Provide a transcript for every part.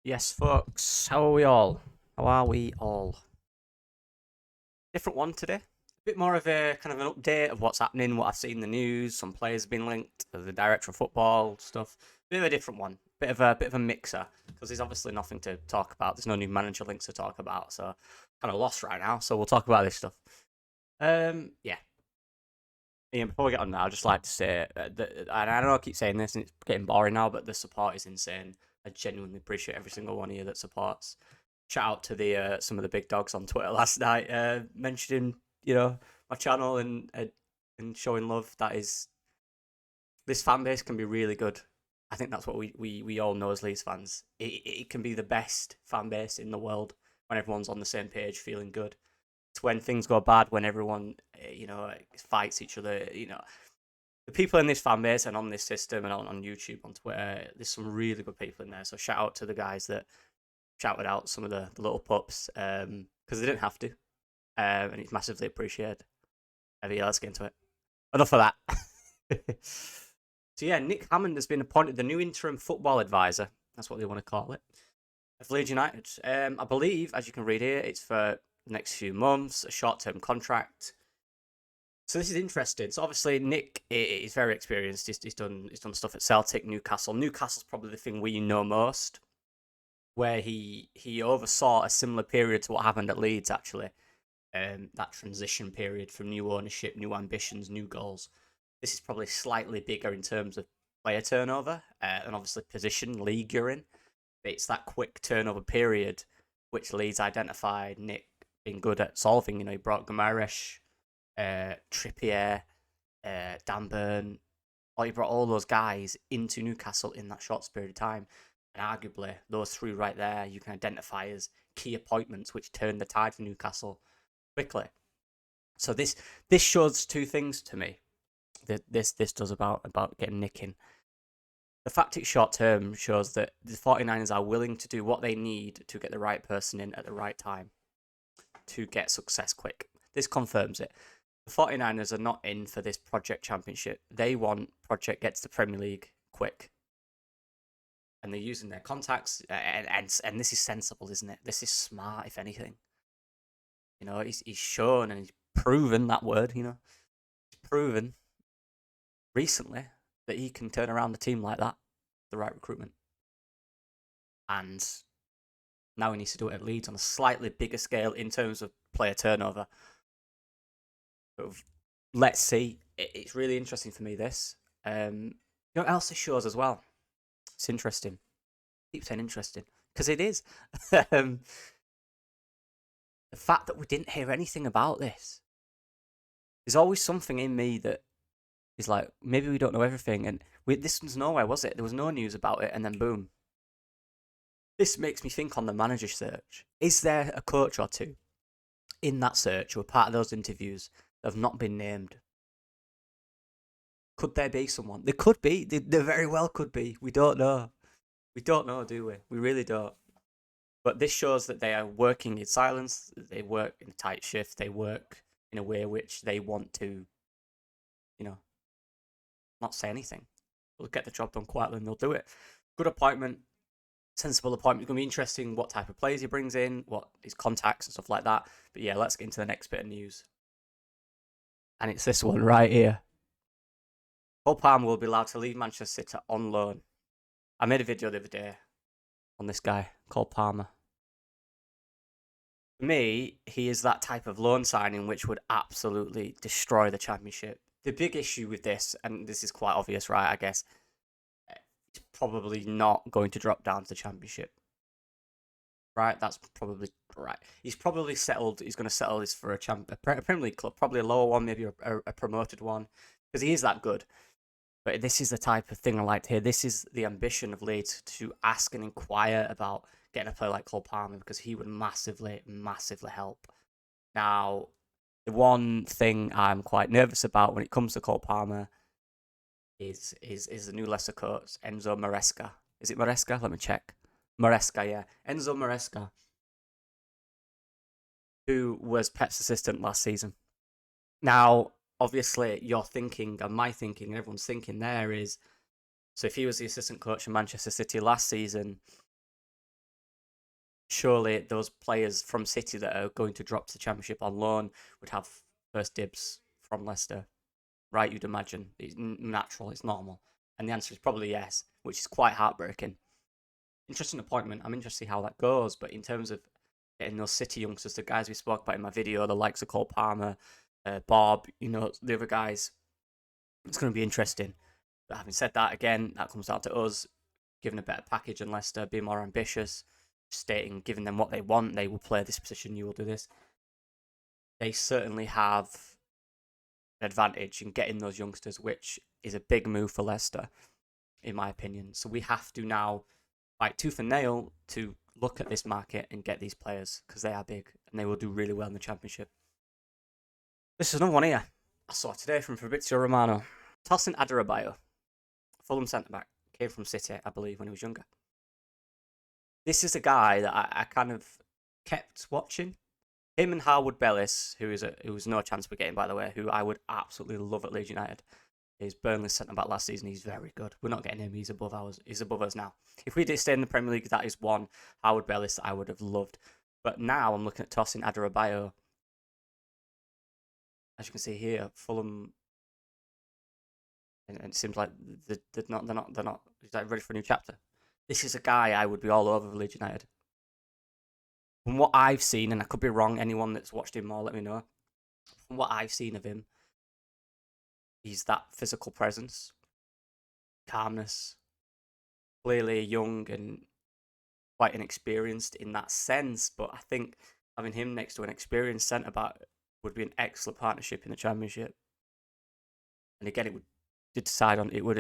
Yes, folks. How are we all? How are we all? Different one today. A bit more of a kind of an update of what's happening, what I've seen in the news. Some players have been linked, the director of football stuff. Bit of a different one. Bit of a mixer because there's obviously nothing to talk about. There's no new manager links to talk about, so kind of lost right now. So we'll talk about this stuff. Yeah. Ian, before we get on now, I'd just like to say that, and I know I keep saying this and it's getting boring now, but the support is insane. I genuinely appreciate every single one of you that supports. Shout out to the some of the big dogs on Twitter last night, mentioning my channel and showing love. That is, this fan base can be really good. I think that's what we all know as Leeds fans. It can be the best fan base in the world when everyone's on the same page, feeling good. It's when things go bad, when everyone fights each other. The people in this fan base and on this system and on YouTube, on Twitter, there's some really good people in there. So shout out to the guys that shouted out some of the little pups because they didn't have to, and it's massively appreciated. Yeah, let's get into it. Enough of that. So yeah, Nick Hammond has been appointed the new interim football advisor. That's what they want to call it of Leeds United. I believe, as you can read here, it's for the next few months, a short-term contract. So this is interesting. So obviously Nick is very experienced. He's done stuff at Celtic, Newcastle. Newcastle's probably the thing we know most, where he oversaw a similar period to what happened at Leeds actually. That transition period from new ownership, new ambitions, new goals. This is probably slightly bigger in terms of player turnover and obviously position league you're in. But it's that quick turnover period which Leeds identified Nick being good at solving. He brought Guimaraes, Trippier, Dan Burn. He brought all those guys into Newcastle in that short period of time. And arguably, those three right there, you can identify as key appointments which turned the tide for Newcastle quickly. So this shows two things to me. This does about getting Nick in. The fact it's short term shows that the 49ers are willing to do what they need to get the right person in at the right time to get success quick. This confirms it. The 49ers are not in for this Project Championship. They want Project gets to Premier League quick. And they're using their contacts, and this is sensible, isn't it? This is smart, if anything. He's shown and he's proven that word. He's proven recently that he can turn around the team like that, the right recruitment. And now he needs to do it at Leeds on a slightly bigger scale in terms of player turnover. Let's see. It's really interesting for me, this. What else it shows as well? It's interesting. I keep saying interesting because it is. The fact that we didn't hear anything about this. There's always something in me that is like, maybe we don't know everything. And this one's nowhere, was it? There was no news about it, and then boom. This makes me think on the manager search. Is there a coach or two in that search who are part of those interviews that have not been named? Could there be someone? There could be. There very well could be. We don't know. We don't know, do we? We really don't. But this shows that they are working in silence. They work in a tight shift. They work in a way which they want to, you know, not say anything. They'll get the job done quietly and they'll do it. Good appointment, sensible appointment. It's going to be interesting what type of players he brings in, what his contacts and stuff like that. But yeah, let's get into the next bit of news. And it's this one right here. Cole Palmer will be allowed to leave Manchester City on loan. I made a video the other day on this guy, Cole Palmer. For me, he is that type of loan signing which would absolutely destroy the Championship. The big issue with this, and this is quite obvious, right, I guess, he's probably not going to drop down to the Championship. Right, that's probably right. He's probably settled. He's going to settle this for a Premier League club, probably a lower one, maybe a promoted one, because he is that good. But this is the type of thing I like to hear. This is the ambition of Leeds to ask and inquire about getting a player like Cole Palmer because he would massively, massively help. Now, the one thing I'm quite nervous about when it comes to Cole Palmer is the new Leicester coach, Enzo Maresca. Is it Maresca? Let me check. Maresca, yeah. Enzo Maresca, who was Pep's assistant last season. Now, obviously, you're thinking, and my thinking, and everyone's thinking there is, so if he was the assistant coach in Manchester City last season, surely those players from City that are going to drop to the Championship on loan would have first dibs from Leicester, right? You'd imagine. It's natural, it's normal. And the answer is probably yes, which is quite heartbreaking. Interesting appointment. I'm interested to see how that goes, but in terms of getting those City youngsters, the guys we spoke about in my video, the likes of Cole Palmer, Bob, the other guys, it's going to be interesting. But having said that, again, that comes down to us giving a better package and Leicester being more ambitious, stating, giving them what they want. They will play this position, you will do this. They certainly have an advantage in getting those youngsters, which is a big move for Leicester, in my opinion. So we have to now fight tooth and nail to look at this market and get these players because they are big and they will do really well in the Championship. This is another one here. I saw today from Fabrizio Romano. Tosin Adarabioyo, Fulham centre-back, came from City, I believe, when he was younger. This is a guy that I kind of kept watching. Him and Harwood Bellis, who was no chance we're getting, by the way, who I would absolutely love at Leeds United. He's Burnley centre-back last season. He's very good. We're not getting him. He's above ours. He's above us now. If we did stay in the Premier League, that is one Howard Bellis that I would have loved. But now I'm looking at Tosin Adarabioyo. As you can see here, Fulham, and it seems like they're not. He's like ready for a new chapter. This is a guy I would be all over Leeds United. From what I've seen, and I could be wrong. Anyone that's watched him more, let me know. From what I've seen of him, he's that physical presence, calmness, clearly young and quite inexperienced in that sense. But I think having him next to an experienced centre back would be an excellent partnership in the Championship. And again, it would decide on it would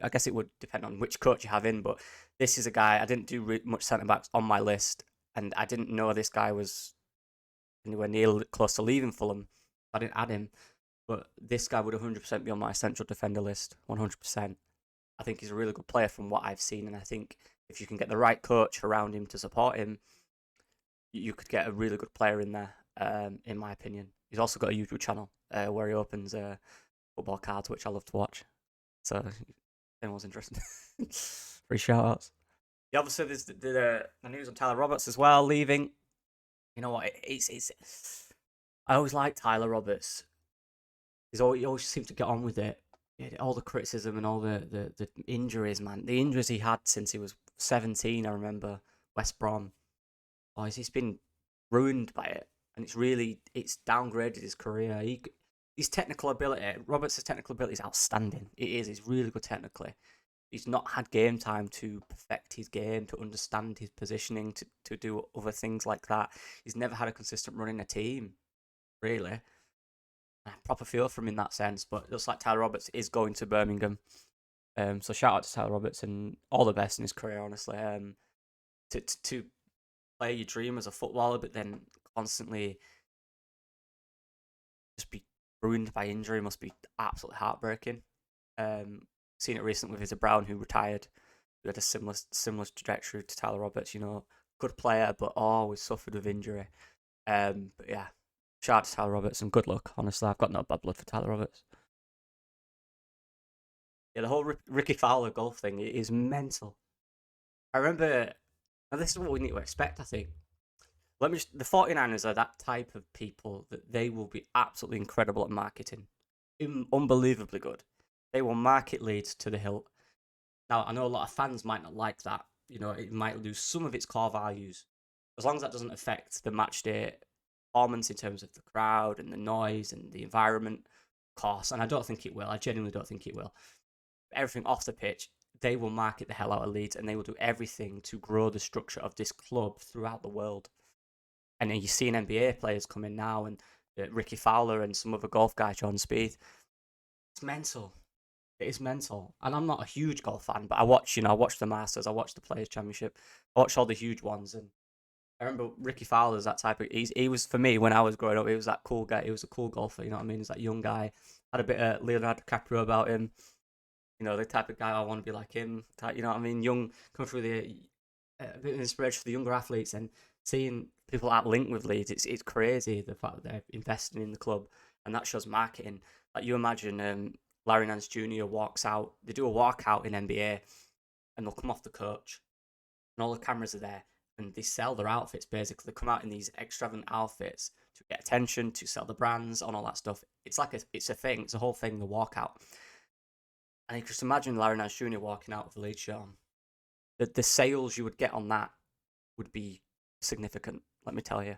I guess it would depend on which coach you have in. But this is a guy I didn't do much centre backs on my list, and I didn't know this guy was anywhere near close to leaving Fulham. I didn't add him. But this guy would 100% be on my central defender list, 100%. I think he's a really good player from what I've seen, and I think if you can get the right coach around him to support him, you could get a really good player in there, in my opinion. He's also got a YouTube channel where he opens football cards, which I love to watch. So, if anyone's interested, free shout-outs. Yeah, obviously, there's the news on Tyler Roberts as well, leaving. You know what, it's I always liked Tyler Roberts. He always seemed to get on with it. All the criticism and all the injuries, man. The injuries he had since he was 17, I remember. West Brom. Oh, he's been ruined by it. And it's downgraded his career. His technical ability, Roberts' technical ability is outstanding. It is. He's really good technically. He's not had game time to perfect his game, to understand his positioning, to do other things like that. He's never had a consistent run in a team, really. Proper feel for him in that sense, but it looks like Tyler Roberts is going to Birmingham. So shout out to Tyler Roberts and all the best in his career, honestly. To play your dream as a footballer, but then constantly just be ruined by injury must be absolutely heartbreaking. Seen it recently with Izzy Brown, who retired, who had a similar trajectory to Tyler Roberts. Good player, but always suffered with injury. But yeah. Shout out to Tyler Roberts and good luck. Honestly, I've got no bad blood for Tyler Roberts. Yeah, the whole Ricky Fowler golf thing is mental. I remember, and this is what we need to expect, I think. The 49ers are that type of people that they will be absolutely incredible at marketing. Unbelievably good. They will market Leeds to the hilt. Now, I know a lot of fans might not like that. It might lose some of its core values. As long as that doesn't affect the match day performance in terms of the crowd and the noise and the environment, of course, and I don't think it will. I genuinely don't think it will. Everything off the pitch, they will market the hell out of Leeds and they will do everything to grow the structure of this club throughout the world. And then you're seeing NBA players come in now, and Ricky Fowler and some other golf guy, John Spieth. It's mental. It is mental. And I'm not a huge golf fan, but I watch the Masters, I watch the Players Championship, I watch all the huge ones, and I remember Ricky Fowler's that type of. He was, for me when I was growing up. He was that cool guy. He was a cool golfer. You know what I mean? He's that young guy. Had a bit of Leonardo DiCaprio about him. The type of guy I want to be like him. You know what I mean? Young, coming through a bit of inspiration for the younger athletes, and seeing people at link with Leeds. It's crazy the fact that they're investing in the club, and that shows marketing. Like you imagine, Larry Nance Jr. walks out. They do a walkout in NBA, and they'll come off the coach, and all the cameras are there. and they sell their outfits basically. They come out in these extravagant outfits to get attention, to sell the brands, and all that stuff. It's like it's a thing. It's a whole thing. The walkout. And you just imagine Larry Nance Jr. walking out with a Leeds shirt on. The sales you would get on that would be significant. Let me tell you,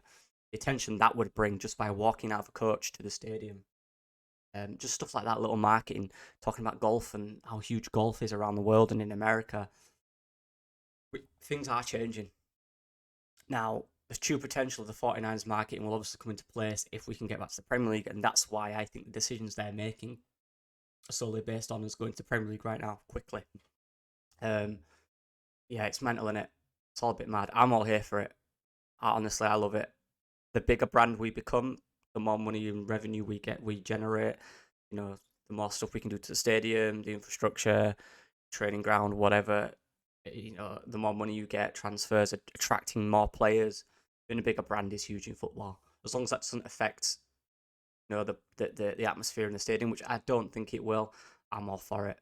the attention that would bring just by walking out of a coach to the stadium. Just stuff like that, little marketing, talking about golf and how huge golf is around the world and in America. Things are changing. Now, the true potential of the 49ers marketing will obviously come into place if we can get back to the Premier League, and that's why I think the decisions they're making are solely based on us going to the Premier League right now, quickly. Yeah, it's mental, innit? It's all a bit mad. I'm all here for it. Honestly, I love it. The bigger brand we become, the more money and revenue we generate. You know, the more stuff we can do to the stadium, the infrastructure, training ground, whatever. You know, the more money you get, transfers, attracting more players. Being a bigger brand is huge in football. As long as that doesn't affect, you know, the atmosphere in the stadium, which I don't think it will, I'm all for it.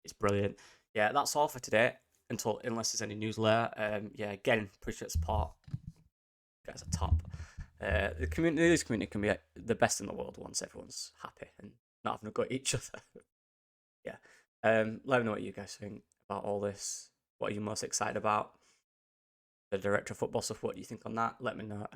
It's brilliant. Yeah, that's all for today. Unless there's any news later. Yeah, again, appreciate support. You guys are top. The community can be the best in the world once everyone's happy and not having to go at each other. Yeah. Let me know what you guys think about all this. What are you most excited about? The director of football stuff, what do you think on that? Let me know.